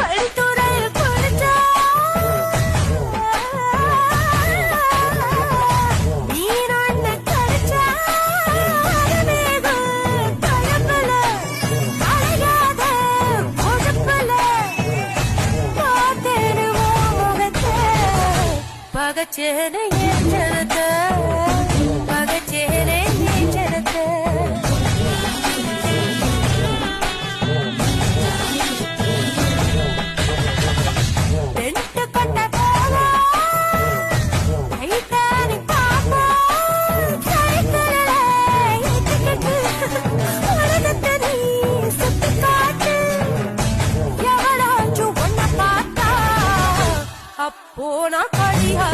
பல்துறையில் குளிச்சா மீன் ஒண்ணு கடிச்சா வேகம் கழப்புல அழகாத பொழப்புல பார்த்தேனுவோம் முகத்தை பகச்சேனை ஏற்றத்தை பகச்சேனை ஏற்றத்தை அப்போ நான் கழியா